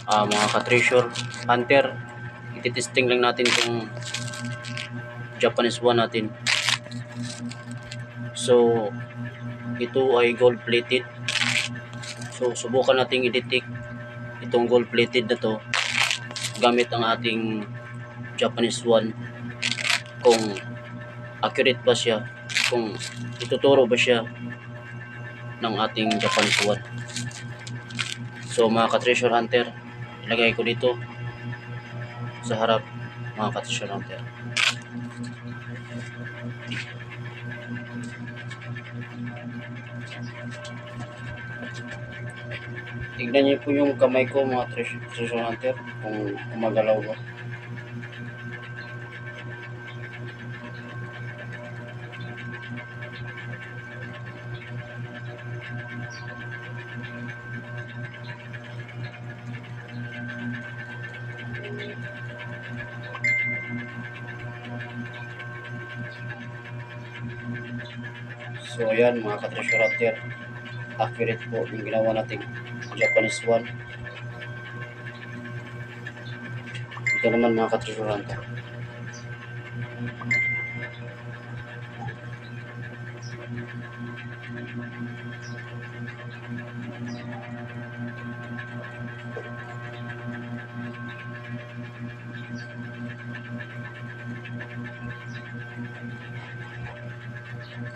Mga ka-treasure hunter, ititesting lang natin itong Japanese one natin. So ito ay gold plated. So subukan nating i-detect itong gold plated na to gamit ang ating Japanese one, kung accurate ba siya, kung ituturo ba siya ng ating Japanese one. So mga ka-treasure hunter, ilagay ko dito sa harap, mga ka-treasure hunter. Tignan niyo po yung kamay ko, mga treasure hunter, kung gumagalaw ba. So ayan mga ka-treasure hunter, accurate po yung ginawa nating Japanese one. Ito naman mga ka-treasure hunter.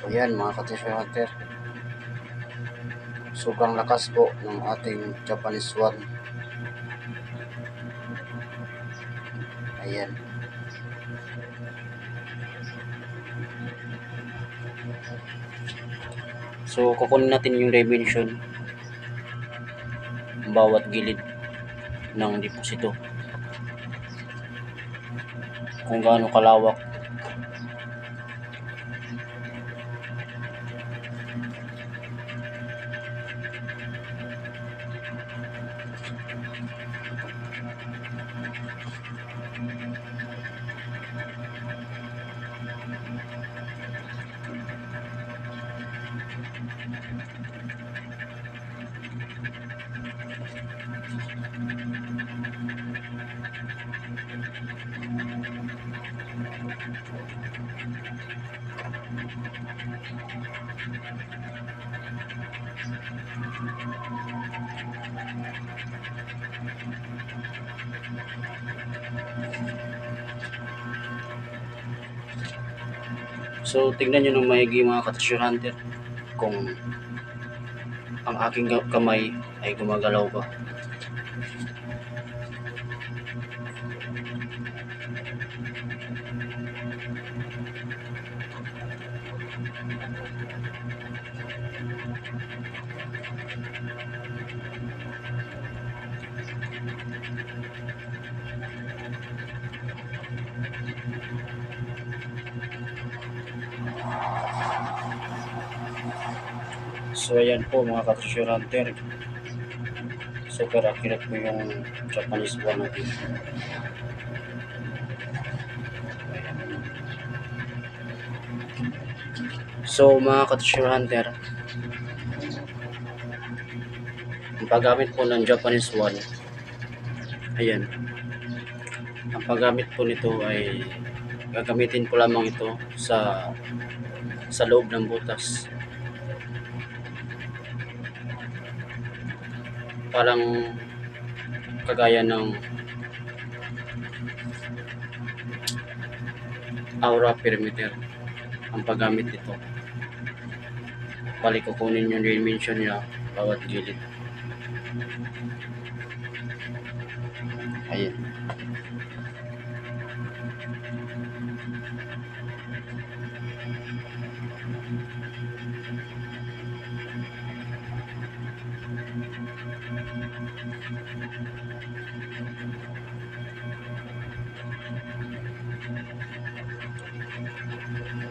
So yan mga ka-treasure hunter, sobrang lakas po ng ating Japanese one. Ayan. So kukunin natin yung dimension ng bawat gilid ng deposito, kung gaano kalawak. So tignan nyo ng maigi mga ka-treasure hunter, kung ang aking kamay ay gumagalaw ba. So ayan po mga ka-treasure hunter, super accurate po yung Japanese one natin. So mga ka-treasure hunter, ang paggamit po ng Japanese one, ayan, ang paggamit po nito ay gagamitin po lamang ito sa loob ng butas. Parang kagaya ng aura perimeter ang paggamit nito. Bali kukunin yung dimension niya bawat gilid. Ayan.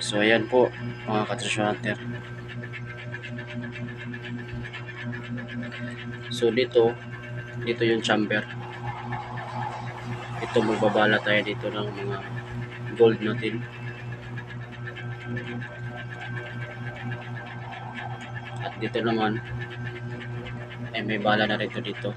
So ayan po mga ka-treasure hunter. So dito yung chamber. Ito magbabala tayo dito ng mga gold natin. At dito naman ay may bala na rito dito.